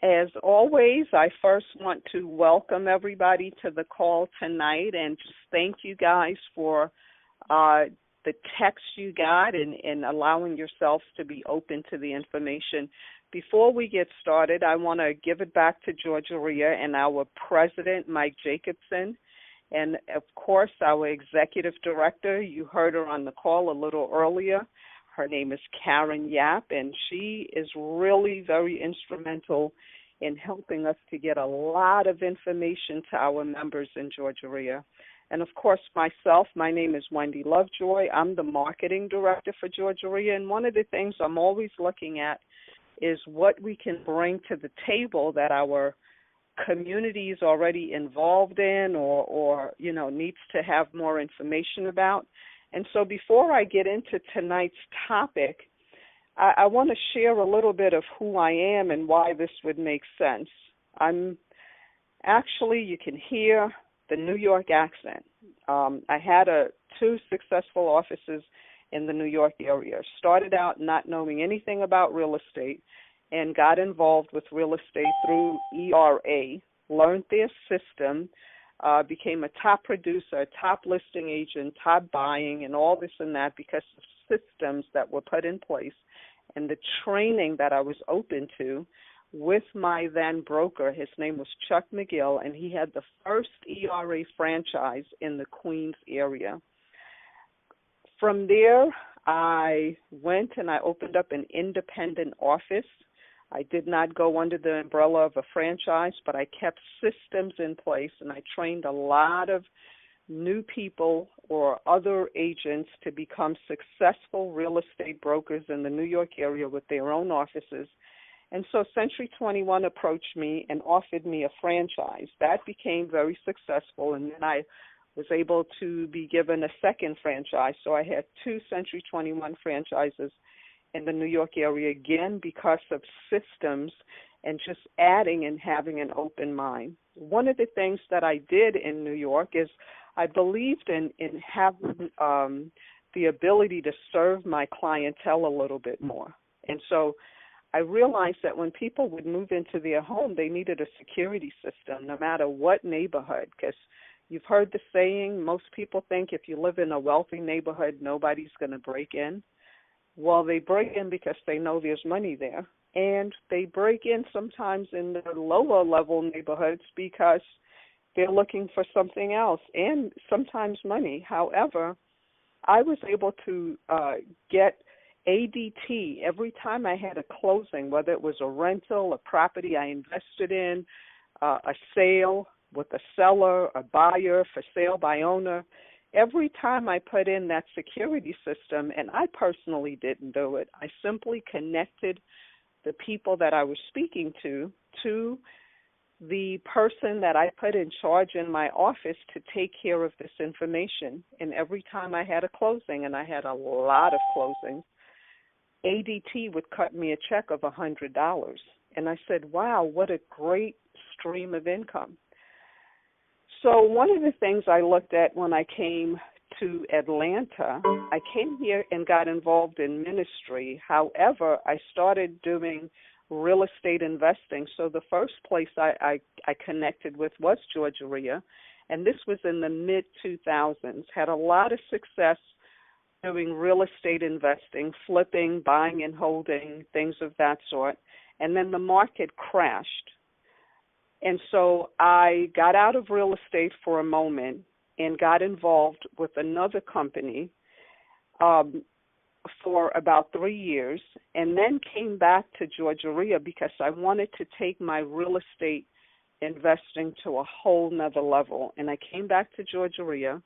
As always, I first want to welcome everybody to the call tonight and just thank you guys for the text you got and allowing yourselves to be open to the information. Before we get started, I want to give it back to GaREIA and our president, Mike Jacobson, and, of course, our executive director. You heard her on the call a little earlier. Her name is Karen Yap, and she is really very instrumental in helping us to get a lot of information to our members in GaREIA. And, of course, myself, my name is Wendy Lovejoy. I'm the marketing director for GaREIA, and one of the things I'm always looking at is what we can bring to the table that our community is already involved in or needs to have more information about. And so before I get into tonight's topic, I want to share a little bit of who I am and why this would make sense. I'm actually, you can hear the New York accent. I had two successful offices in the New York area. Started out not knowing anything about real estate and got involved with real estate through ERA, learned their system, became a top producer, a top listing agent, top buying, and all this and that because of systems that were put in place and the training that I was open to with my then broker. His name was Chuck McGill, and he had the first ERA franchise in the Queens area. From there, I went and I opened up an independent office. I did not go under the umbrella of a franchise, but I kept systems in place, and I trained a lot of new people or other agents to become successful real estate brokers in the New York area with their own offices. And so Century 21 approached me and offered me a franchise. That became very successful, and then I was able to be given a second franchise. So I had two Century 21 franchises in the New York area, again, because of systems and just adding and having an open mind. One of the things that I did in New York is I believed in having the ability to serve my clientele a little bit more. And so I realized that when people would move into their home, they needed a security system, no matter what neighborhood, because you've heard the saying, most people think if you live in a wealthy neighborhood, nobody's going to break in. Well, they break in because they know there's money there. And they break in sometimes in the lower level neighborhoods because they're looking for something else and sometimes money. However, I was able to get ADT every time I had a closing, whether it was a rental, a property I invested in, a sale with a seller, a buyer, for sale by owner. Every time I put in that security system, and I personally didn't do it, I simply connected the people that I was speaking to the person that I put in charge in my office to take care of this information. And every time I had a closing, and I had a lot of closings, ADT would cut me a check of $100. And I said, wow, what a great stream of income. So one of the things I looked at when I came to Atlanta, I came here and got involved in ministry. However, I started doing real estate investing. So the first place I connected with was GaREIA, and this was in the mid-2000s. Had a lot of success doing real estate investing, flipping, buying and holding, things of that sort. And then the market crashed. And so I got out of real estate for a moment and got involved with another company for about 3 years, and then came back to GaREIA because I wanted to take my real estate investing to a whole nother level. And I came back to GaREIA,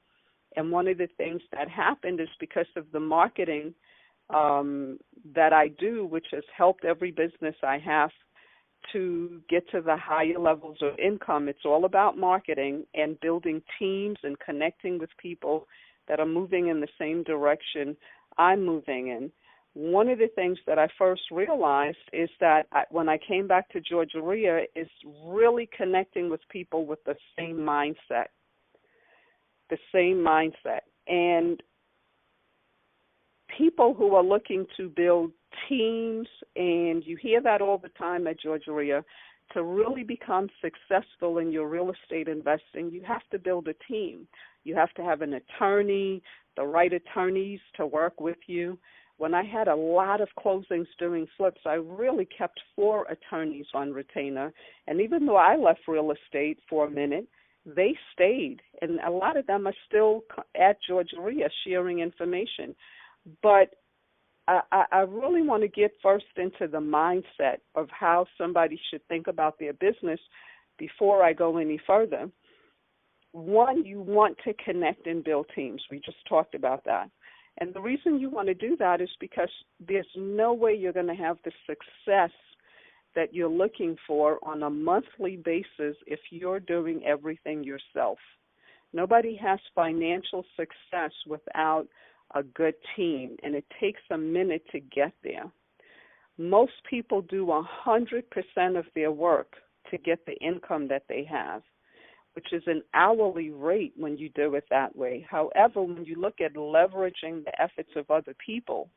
and one of the things that happened is because of the marketing that I do, which has helped every business I have to get to the higher levels of income. It's all about marketing and building teams and connecting with people that are moving in the same direction I'm moving in. One of the things that I first realized is that when I came back to GaREIA is really connecting with people with the same mindset. And people who are looking to build teams, and you hear that all the time at GaREIA, to really become successful in your real estate investing, you have to build a team. You have to have an attorney, the right attorneys to work with you. When I had a lot of closings doing flips, I really kept 4 attorneys on retainer. And even though I left real estate for a minute, they stayed. And a lot of them are still at GaREIA sharing information. But I really want to get first into the mindset of how somebody should think about their business before I go any further. One, you want to connect and build teams. We just talked about that. And the reason you want to do that is because there's no way you're going to have the success that you're looking for on a monthly basis if you're doing everything yourself. Nobody has financial success without a good team, and it takes a minute to get there. Most people do 100% of their work to get the income that they have, which is an hourly rate when you do it that way. However, when you look at leveraging the efforts of other people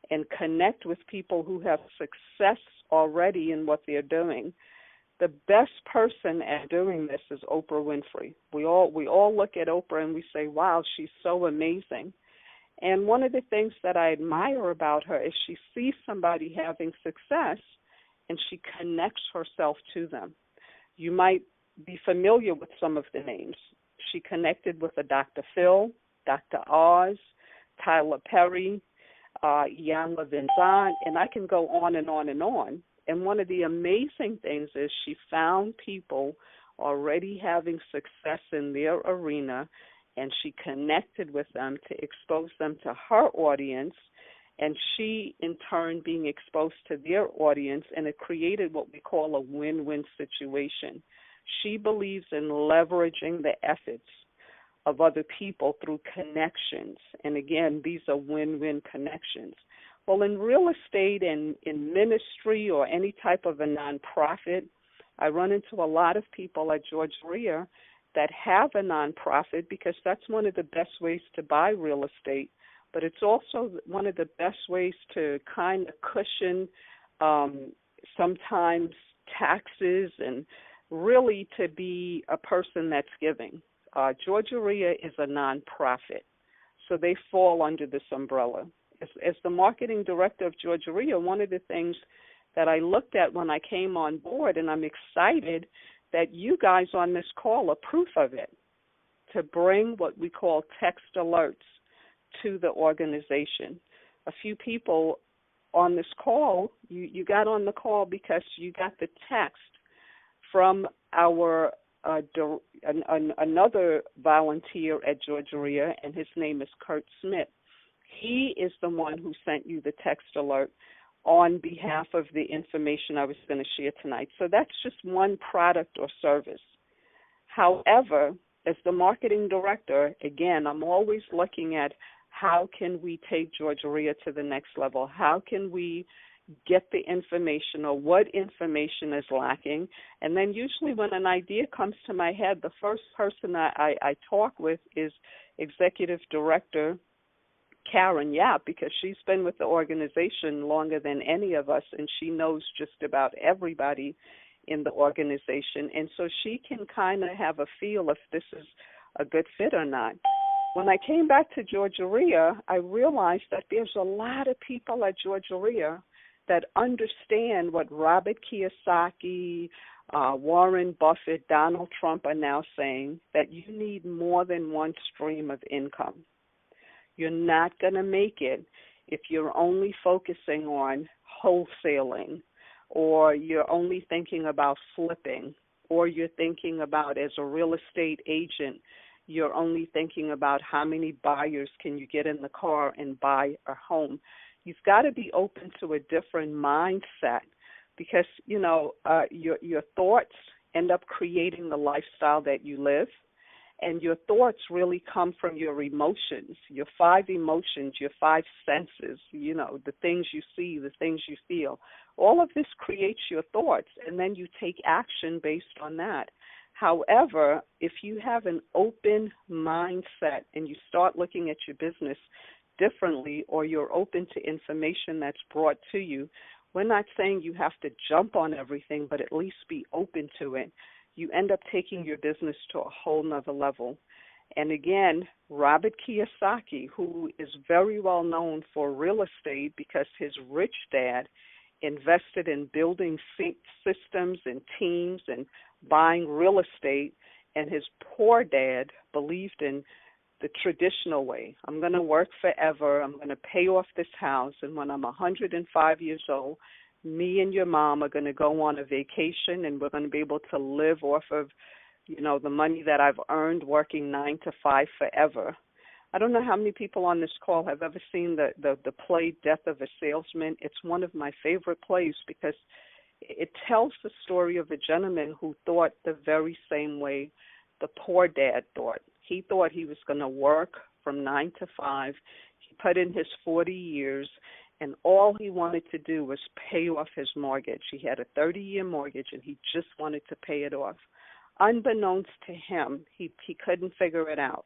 and connect with people who have success already in what they're doing, the best person at doing this is Oprah Winfrey. We all look at Oprah and we say, wow, she's so amazing. And one of the things that I admire about her is she sees somebody having success and she connects herself to them. You might be familiar with some of the names. She connected with a Dr. Phil, Dr. Oz, Tyler Perry, Iyanla Vanzant, and I can go on and on and on. And one of the amazing things is she found people already having success in their arena, and she connected with them to expose them to her audience, and she, in turn, being exposed to their audience, and it created what we call a win-win situation. She believes in leveraging the efforts of other people through connections, and again, these are win-win connections. Well, in real estate and in ministry or any type of a nonprofit, I run into a lot of people at GaREIA that have a nonprofit because that's one of the best ways to buy real estate, but it's also one of the best ways to kind of cushion sometimes taxes and really to be a person that's giving. GaREIA is a nonprofit, so they fall under this umbrella. As the marketing director of GaREIA, one of the things that I looked at when I came on board, and I'm excited that you guys on this call are proof of it, to bring what we call text alerts to the organization. A few people on this call, you got on the call because you got the text from our another volunteer at GaREIA, and his name is Kurt Smith. He is the one who sent you the text alert on behalf of the information I was going to share tonight. So that's just one product or service. However, as the marketing director, again, I'm always looking at how can we take GaREIA to the next level? How can we get the information, or what information is lacking? And then usually when an idea comes to my head, the first person I talk with is Executive Director Karen Yap, because she's been with the organization longer than any of us, and she knows just about everybody in the organization, and so she can kind of have a feel if this is a good fit or not. When I came back to GaREIA, I realized that there's a lot of people at GaREIA that understand what Robert Kiyosaki, Warren Buffett, Donald Trump are now saying, that you need more than one stream of income. You're not going to make it if you're only focusing on wholesaling, or you're only thinking about flipping, or you're thinking about, as a real estate agent, you're only thinking about how many buyers can you get in the car and buy a home. You've got to be open to a different mindset, because, your thoughts end up creating the lifestyle that you live. And your thoughts really come from your emotions, your 5 emotions, your 5 senses, the things you see, the things you feel. All of this creates your thoughts, and then you take action based on that. However, if you have an open mindset and you start looking at your business differently or you're open to information that's brought to you, we're not saying you have to jump on everything, but at least be open to it. You end up taking your business to a whole nother level. And again, Robert Kiyosaki, who is very well known for real estate because his rich dad invested in building systems and teams and buying real estate, and his poor dad believed in the traditional way. I'm going to work forever. I'm going to pay off this house, and when I'm 105 years old, me and your mom are going to go on a vacation, and we're going to be able to live off of, the money that I've earned working 9 to 5 forever. I don't know how many people on this call have ever seen the play Death of a Salesman. It's one of my favorite plays because it tells the story of a gentleman who thought the very same way the poor dad thought. He thought he was going to work from 9 to 5. He put in his 40 years, and all he wanted to do was pay off his mortgage. He had a 30-year mortgage, and he just wanted to pay it off. Unbeknownst to him, he couldn't figure it out.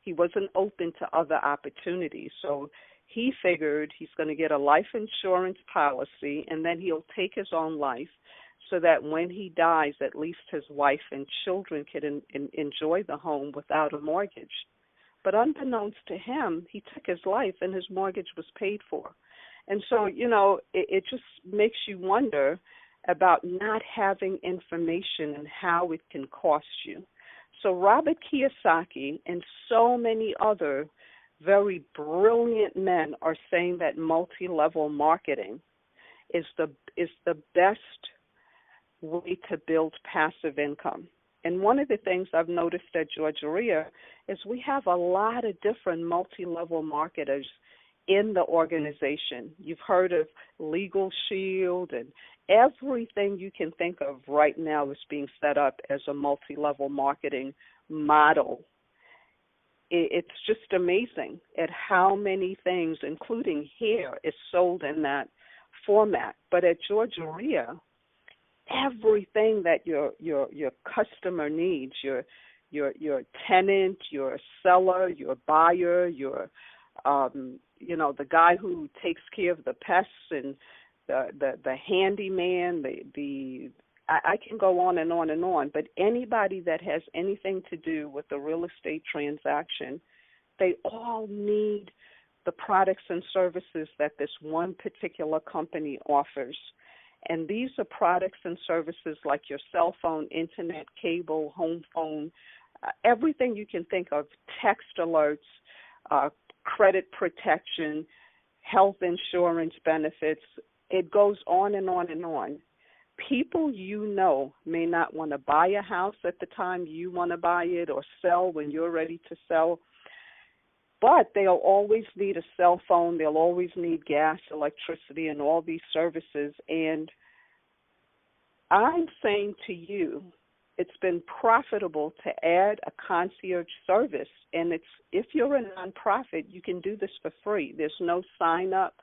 He wasn't open to other opportunities. So he figured he's going to get a life insurance policy, and then he'll take his own life so that when he dies, at least his wife and children can enjoy the home without a mortgage. But unbeknownst to him, he took his life, and his mortgage was paid for. And so, it just makes you wonder about not having information and how it can cost you. So Robert Kiyosaki and so many other very brilliant men are saying that multi-level marketing is the best way to build passive income. And one of the things I've noticed at GaREIA is we have a lot of different multi-level marketers in the organization. You've heard of Legal Shield, and everything you can think of right now is being set up as a multi-level marketing model. It's just amazing at how many things, including hair, is sold in that format. But at GaREIA, everything that your customer needs, your tenant, your seller, your buyer, your the guy who takes care of the pests and the handyman, I can go on and on and on, but anybody that has anything to do with the real estate transaction, they all need the products and services that this one particular company offers. And these are products and services like your cell phone, internet, cable, home phone, everything you can think of, text alerts, credit protection, health insurance benefits. It goes on and on and on. People may not want to buy a house at the time you want to buy it or sell when you're ready to sell, but they'll always need a cell phone. They'll always need gas, electricity, and all these services. And I'm saying to you, it's been profitable to add a concierge service. And if you're a nonprofit, you can do this for free. There's no sign-up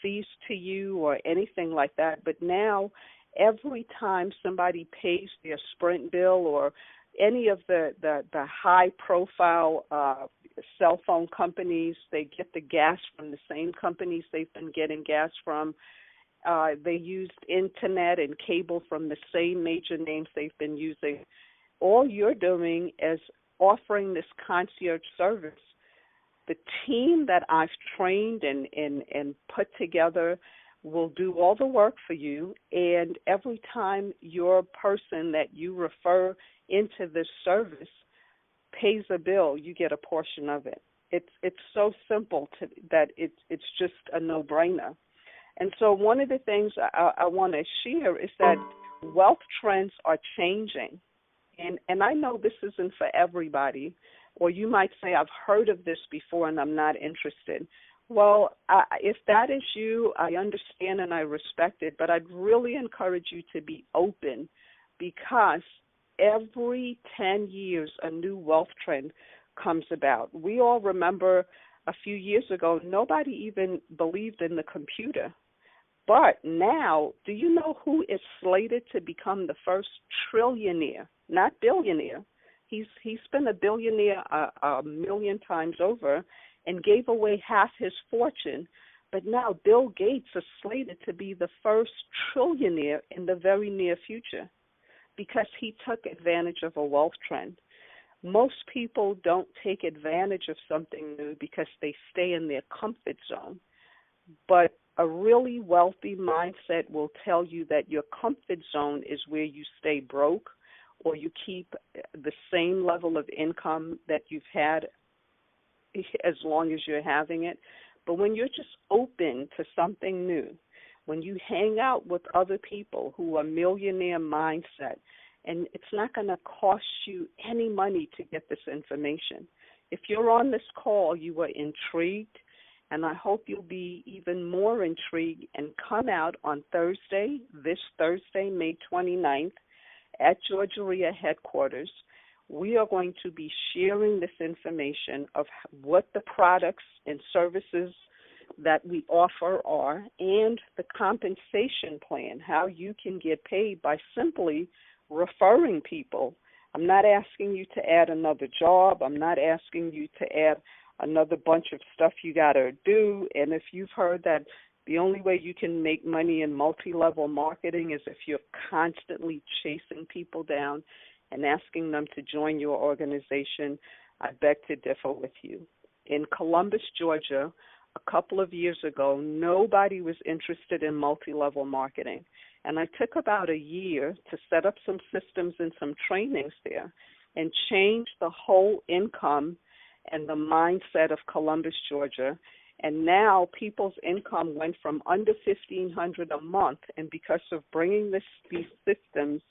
fees to you or anything like that. But now, every time somebody pays their Sprint bill or any of the high-profile cell phone companies, they get the gas from the same companies they've been getting gas from. They used internet and cable from the same major names they've been using. All you're doing is offering this concierge service. The team that I've trained and put together will do all the work for you, and every time your person that you refer into this service pays a bill, you get a portion of it. It's so simple that it's just a no-brainer. And so one of the things I want to share is that wealth trends are changing. And I know this isn't for everybody, or you might say, I've heard of this before and I'm not interested. Well, if that is you, I understand and I respect it, but I'd really encourage you to be open, because every 10 years a new wealth trend comes about. We all remember a few years ago, nobody even believed in the computer. But now, do you know who is slated to become the first trillionaire, not billionaire? He's been a billionaire a million times over, and gave away half his fortune. But now Bill Gates is slated to be the first trillionaire in the very near future because he took advantage of a wealth trend. Most people don't take advantage of something new because they stay in their comfort zone. But a really wealthy mindset will tell you that your comfort zone is where you stay broke or you keep the same level of income that you've had as long as you're having it. But when you're just open to something new, when you hang out with other people who are millionaire mindset, and it's not going to cost you any money to get this information. If you're on this call, you were intrigued, and I hope you'll be even more intrigued and come out on Thursday, this Thursday, May 29th, at GaREIA headquarters. We are going to be sharing this information of what the products and services that we offer are and the compensation plan, how you can get paid by simply referring people. I'm not asking you to add another job. I'm not asking you to add another bunch of stuff you got to do. And if you've heard that the only way you can make money in multi-level marketing is if you're constantly chasing people down and asking them to join your organization, I beg to differ with you. In Columbus, Georgia, a couple of years ago, nobody was interested in multi-level marketing. And I took about a year to set up some systems and some trainings there and change the whole income and the mindset of Columbus, Georgia. And now people's income went from under $1,500 a month. And because of bringing these systems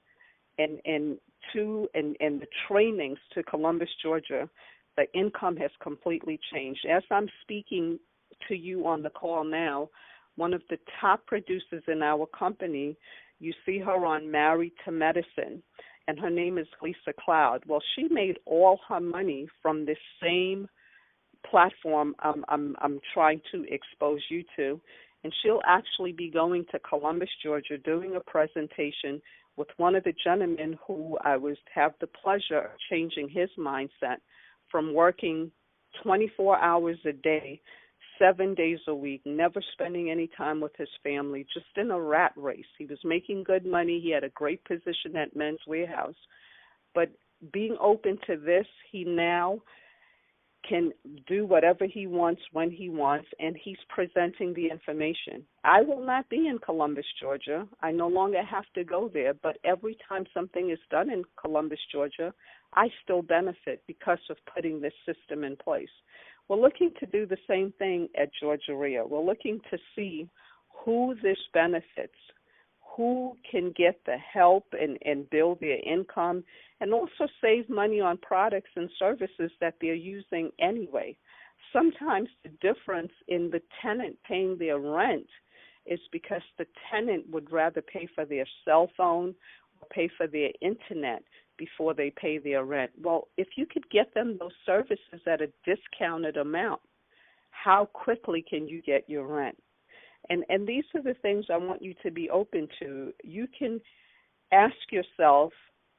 and the trainings to Columbus, Georgia, the income has completely changed. As I'm speaking to you on the call now, one of the top producers in our company, you see her on Married to Medicine, and her name is Lisa Cloud. Well, she made all her money from this same platform I'm trying to expose you to, and she'll actually be going to Columbus, Georgia, doing a presentation with one of the gentlemen who I have the pleasure of changing his mindset from working 24 hours a day, 7 days a week, never spending any time with his family, just in a rat race. He was making good money. He had a great position at Men's Warehouse. But being open to this, he now can do whatever he wants when he wants, and he's presenting the information. I will not be in Columbus, Georgia. I no longer have to go there, but every time something is done in Columbus, Georgia, I still benefit because of putting this system in place. We're looking to do the same thing at GaREIA. We're looking to see who this benefits, who can get the help and build their income, and also save money on products and services that they're using anyway. Sometimes the difference in the tenant paying their rent is because the tenant would rather pay for their cell phone or pay for their internet before they pay their rent. Well, if you could get them those services at a discounted amount, how quickly can you get your rent? And these are the things I want you to be open to. You can ask yourself,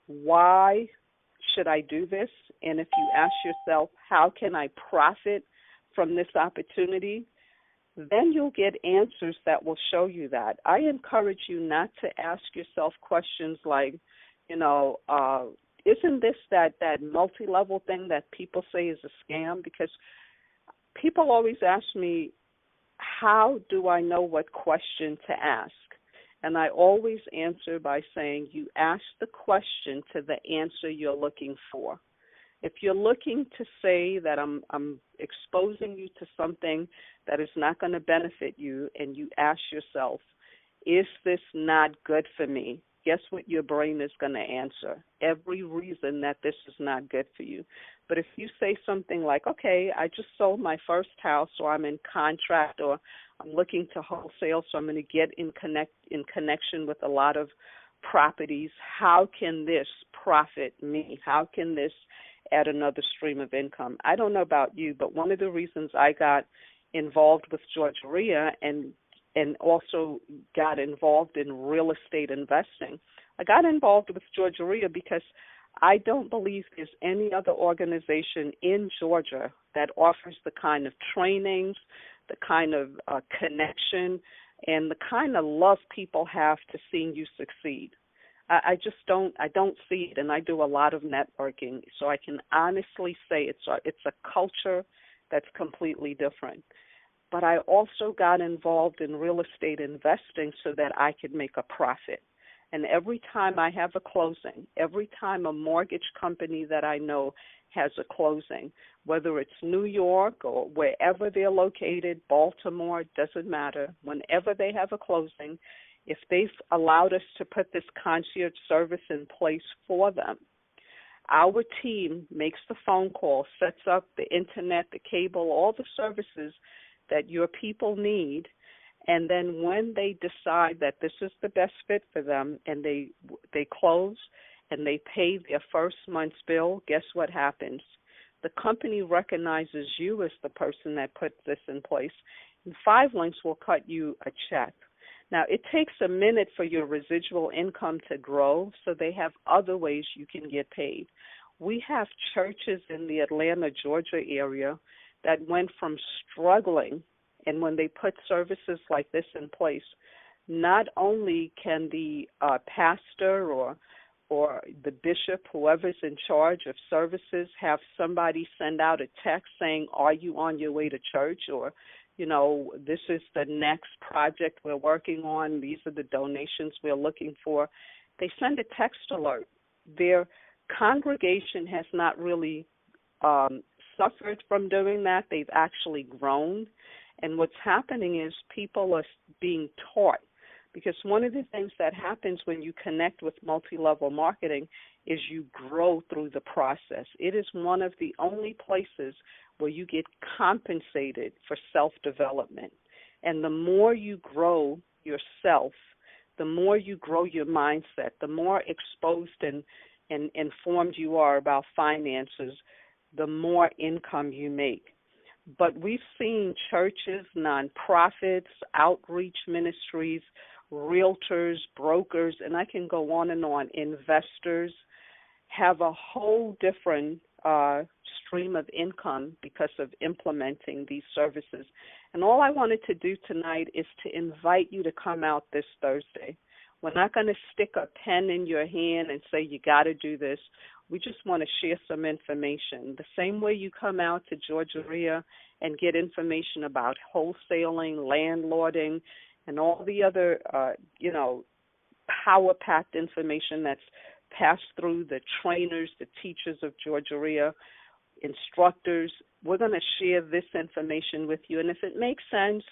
why should I do this? And if you ask yourself, how can I profit from this opportunity? Then you'll get answers that will show you that. I encourage you not to ask yourself questions like, isn't this that multi-level thing that people say is a scam? Because people always ask me, how do I know what question to ask? And I always answer by saying you ask the question to the answer you're looking for. If you're looking to say that I'm exposing you to something that is not going to benefit you, and you ask yourself, is this not good for me? Guess what your brain is going to answer? Every reason that this is not good for you. But if you say something like, okay, I just sold my first house, or I'm in contract, or I'm looking to wholesale, so I'm going to get in connection with a lot of properties, how can this profit me? How can this add another stream of income? I don't know about you, but one of the reasons I got involved with GaREIA and also got involved in real estate investing, I got involved with GaREIA because I don't believe there's any other organization in Georgia that offers the kind of trainings, the kind of connection, and the kind of love people have to seeing you succeed. I just I don't see it, and I do a lot of networking, so I can honestly say it's a culture that's completely different. But I also got involved in real estate investing so that I could make a profit. And every time I have a closing, every time a mortgage company that I know has a closing, whether it's New York or wherever they're located, Baltimore, doesn't matter, whenever they have a closing, if they've allowed us to put this concierge service in place for them, our team makes the phone call, sets up the internet, the cable, all the services that your people need, and then when they decide that this is the best fit for them and they close and they pay their first month's bill, guess what happens? The company recognizes you as the person that put this in place, and 5 Links will cut you a check. Now, it takes a minute for your residual income to grow, so they have other ways you can get paid. We have churches in the Atlanta, Georgia area that went from struggling, and when they put services like this in place, not only can the pastor or the bishop, whoever's in charge of services, have somebody send out a text saying, are you on your way to church? Or, you know, this is the next project we're working on. These are the donations we're looking for. They send a text alert. Their congregation has not really suffered from doing that. They've actually grown. And what's happening is people are being taught, because one of the things that happens when you connect with multi-level marketing is you grow through the process. It is one of the only places where you get compensated for self-development. And the more you grow yourself, the more you grow your mindset, the more exposed and informed you are about finances, the more income you make. But we've seen churches, nonprofits, outreach ministries, realtors, brokers, and I can go on and on, investors, have a whole different stream of income because of implementing these services. And all I wanted to do tonight is to invite you to come out this Thursday. We're not going to stick a pen in your hand and say you got to do this. We just want to share some information. The same way you come out to GaREIA and get information about wholesaling, landlording, and all the other, power-packed information that's passed through the trainers, the teachers of GaREIA, instructors. We're going to share this information with you. And if it makes sense,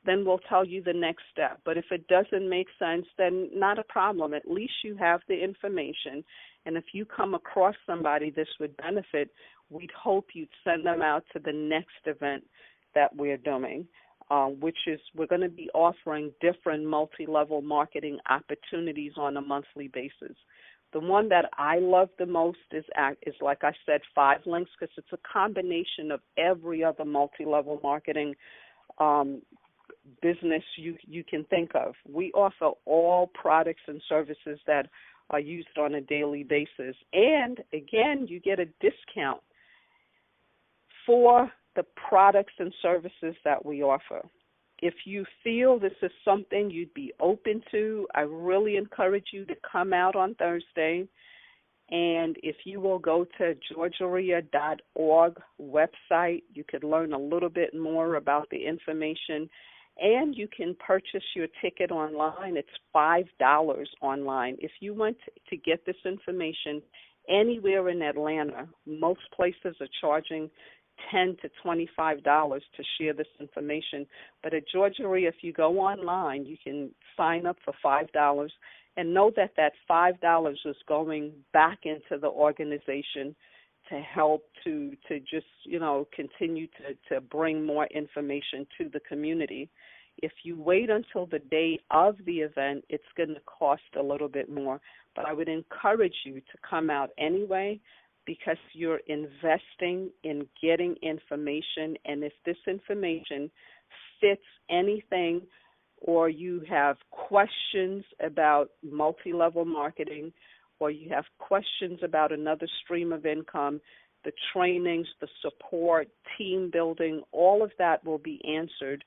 then we'll tell you the next step. But if it doesn't make sense, then not a problem. At least you have the information. And if you come across somebody this would benefit, we'd hope you'd send them out to the next event that we're doing, which is we're going to be offering different multi-level marketing opportunities on a monthly basis. The one that I love the most is like I said, 5 Links, because it's a combination of every other multi-level marketing business you can think of. We offer all products and services that are used on a daily basis. And, again, you get a discount for the products and services that we offer. If you feel this is something you'd be open to, I really encourage you to come out on Thursday. And if you will go to GaREIA.org website, you could learn a little bit more about the information. And you can purchase your ticket online. It's $5 online. If you want to get this information anywhere in Atlanta, most places are charging $10 to $25 to share this information. But at GaREIA, if you go online, you can sign up for $5 and know that that $5 is going back into the organization to help to just, continue to bring more information to the community. If you wait until the day of the event, it's going to cost a little bit more. But I would encourage you to come out anyway, because you're investing in getting information. And if this information fits anything, or you have questions about multi-level marketing, or you have questions about another stream of income, the trainings, the support, team building, all of that will be answered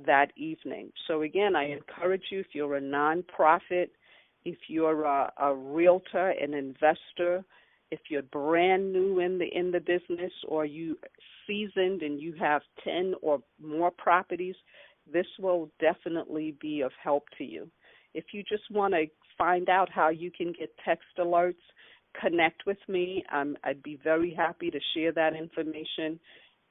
that evening. So again, I encourage you, if you're a nonprofit, if you're a realtor, an investor, if you're brand new in the business, or you seasoned and you have 10 or more properties, this will definitely be of help to you. If you just want to find out how you can get text alerts, connect with me. I'd be very happy to share that information.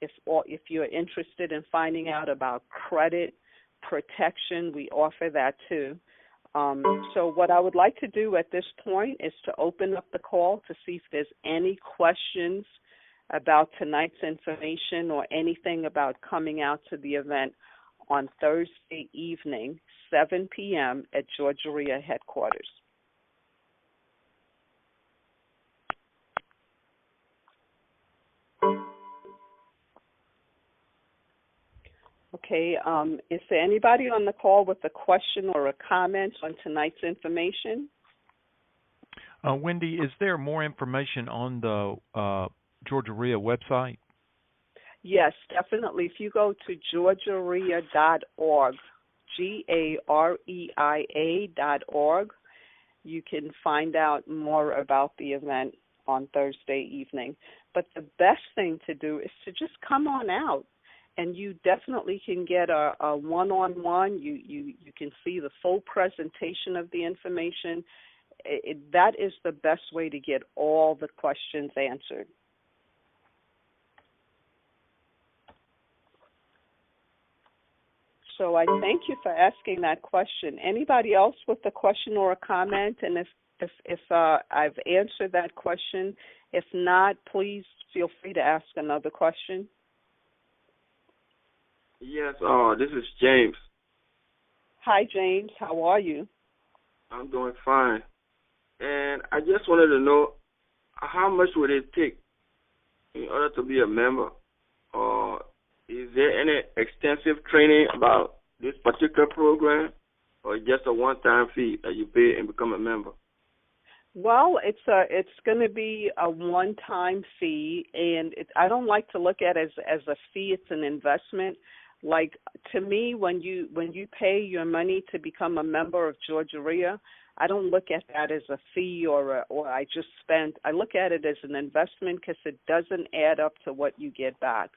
If you're interested in finding out about credit protection, we offer that too. So what I would like to do at this point is to open up the call to see if there's any questions about tonight's information or anything about coming out to the event on Thursday evening, 7 p.m. at GaREIA headquarters. Okay, is there anybody on the call with a question or a comment on tonight's information? Wendy, is there more information on the GaREIA website? Yes, definitely. If you go to GaREIA.org, GaREIA.org, you can find out more about the event on Thursday evening. But the best thing to do is to just come on out. And you definitely can get a one-on-one. You can see the full presentation of the information. That is the best way to get all the questions answered. So I thank you for asking that question. Anybody else with a question or a comment? And if I've answered that question, if not, please feel free to ask another question. Yes, this is James. Hi, James. How are you? I'm doing fine. And I just wanted to know, how much would it take in order to be a member? Or is there any extensive training about this particular program, or just a one-time fee that you pay and become a member? Well, it's going to be a one-time fee, and I don't like to look at it as a fee. It's an investment. Like, to me, when you pay your money to become a member of GaREIA, I don't look at that as a fee or I just spent. I look at it as an investment because it doesn't add up to what you get back.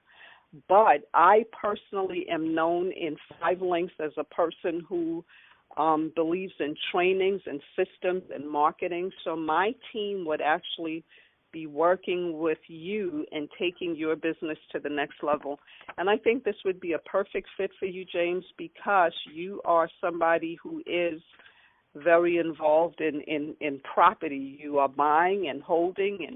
But I personally am known in 5 Links as a person who believes in trainings and systems and marketing. So my team would actually be working with you and taking your business to the next level. And I think this would be a perfect fit for you, James, because you are somebody who is very involved in property. You are buying and holding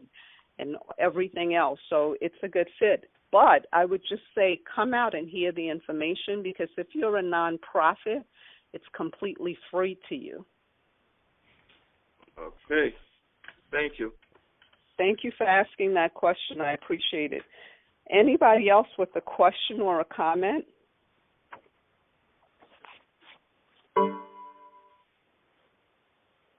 and everything else. So it's a good fit. But I would just say come out and hear the information, because if you're a nonprofit, it's completely free to you. Okay. Thank you. Thank you for asking that question. I appreciate it. Anybody else with a question or a comment?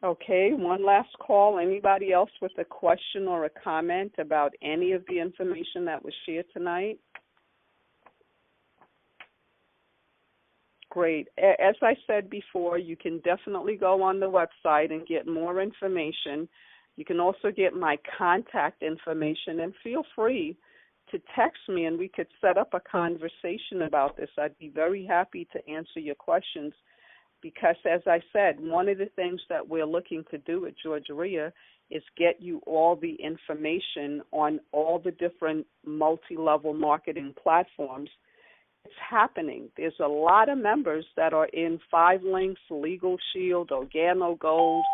Okay, one last call. Anybody else with a question or a comment about any of the information that was shared tonight? Great. As I said before, you can definitely go on the website and get more information. You can also get my contact information, and feel free to text me and we could set up a conversation about this. I'd be very happy to answer your questions, because as I said, one of the things that we're looking to do at GaREIA is get you all the information on all the different multi-level marketing platforms. It's happening. There's a lot of members that are in 5 Links, Legal Shield, Organo Gold.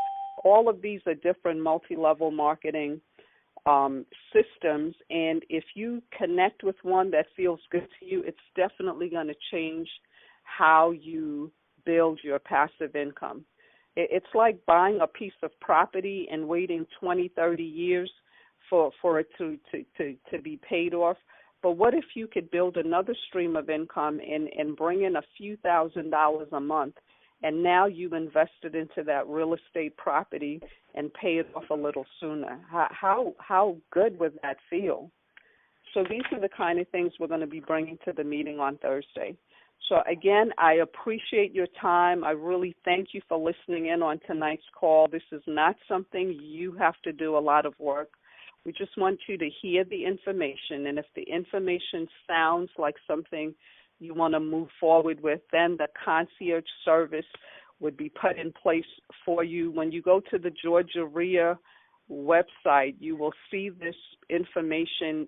All of these are different multi-level marketing systems, and if you connect with one that feels good to you, it's definitely going to change how you build your passive income. It's like buying a piece of property and waiting 20, 30 years for it to be paid off. But what if you could build another stream of income and bring in a few $1,000s a month and now you've invested into that real estate property and pay it off a little sooner. How good would that feel? So these are the kind of things we're going to be bringing to the meeting on Thursday. So again, I appreciate your time. I really thank you for listening in on tonight's call. This is not something you have to do a lot of work. We just want you to hear the information, and if the information sounds like something you want to move forward with, then the concierge service would be put in place for you. When you go to the GaREIA website, you will see this information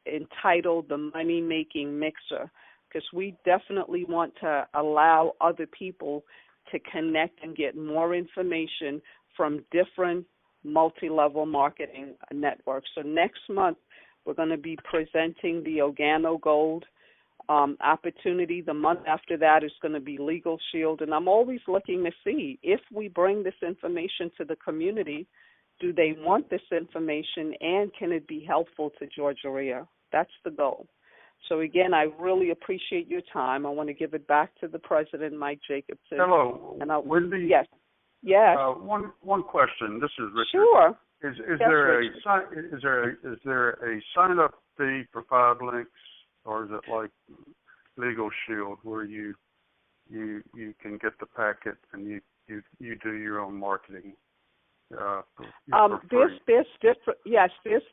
entitled the Money Making Mixer, because we definitely want to allow other people to connect and get more information from different multi-level marketing networks. So next month, we're going to be presenting the Organo Gold opportunity. The month after that is going to be Legal Shield. And I'm always looking to see if we bring this information to the community, do they want this information, and can it be helpful to GaREIA? That's the goal. So, again, I really appreciate your time. I want to give it back to the president, Mike Jacobson. Hello, and Wendy. Yes. Yes. One question. This is Richard. Sure. Is yes, there a sign up fee for 5 links, or is it like Legal Shield where you can get the packet and you do your own marketing? There's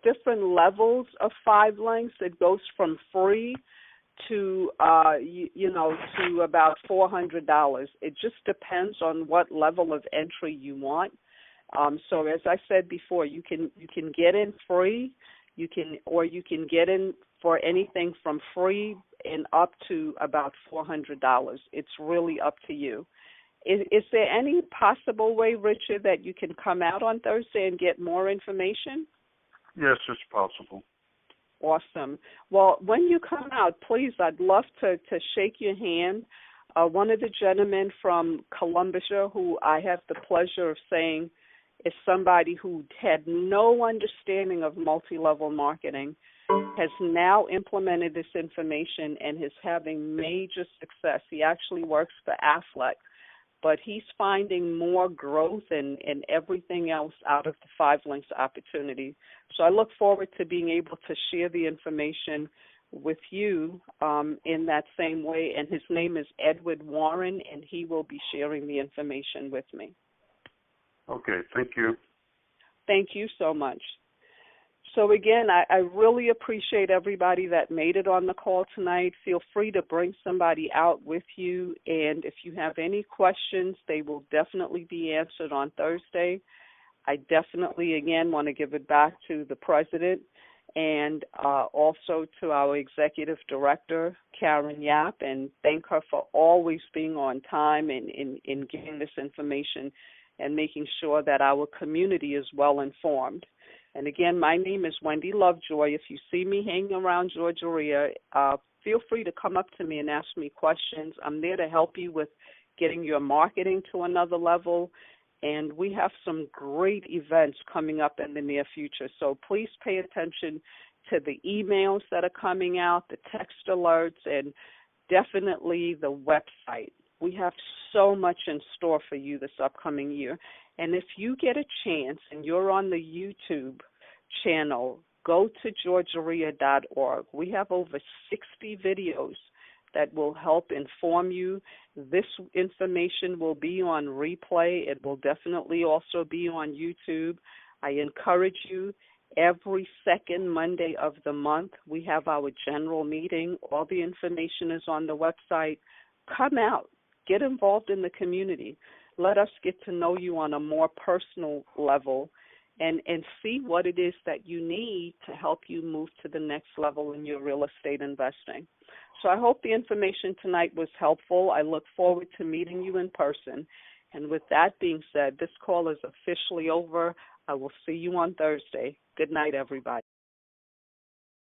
different levels of 5 links. It goes from free to to about $400. It just depends on what level of entry you want. So as I said before, you can get in free, you can get in for anything from free and up to about $400. It's really up to you. Is there any possible way, Richard, that you can come out on Thursday and get more information? Yes, it's possible. Awesome. Well, when you come out, please, I'd love to shake your hand. One of the gentlemen from Columbus, who I have the pleasure of saying is somebody who had no understanding of multi-level marketing, has now implemented this information and is having major success. He actually works for Affleck, but he's finding more growth and everything else out of the 5 links opportunity. So I look forward to being able to share the information with you in that same way. And his name is Edward Warren, and he will be sharing the information with me. Okay, thank you. Thank you so much. So again, I really appreciate everybody that made it on the call tonight. Feel free to bring somebody out with you, and if you have any questions, they will definitely be answered on Thursday. I definitely, again, want to give it back to the president and also to our executive director, Karen Yap, and thank her for always being on time and in giving this information and making sure that our community is well informed. And again, my name is Wendy Lovejoy. If you see me hanging around GaREIA, feel free to come up to me and ask me questions. I'm there to help you with getting your marketing to another level. And we have some great events coming up in the near future. So please pay attention to the emails that are coming out, the text alerts, and definitely the website. We have so much in store for you this upcoming year. And if you get a chance and you're on the YouTube channel, go to GaREIA.org. We have over 60 videos that will help inform you. This information will be on replay. It will definitely also be on YouTube. I encourage you, every second Monday of the month, we have our general meeting. All the information is on the website. Come out. Get involved in the community. Let us get to know you on a more personal level and see what it is that you need to help you move to the next level in your real estate investing. So I hope the information tonight was helpful. I look forward to meeting you in person. And with that being said, this call is officially over. I will see you on Thursday. Good night, everybody.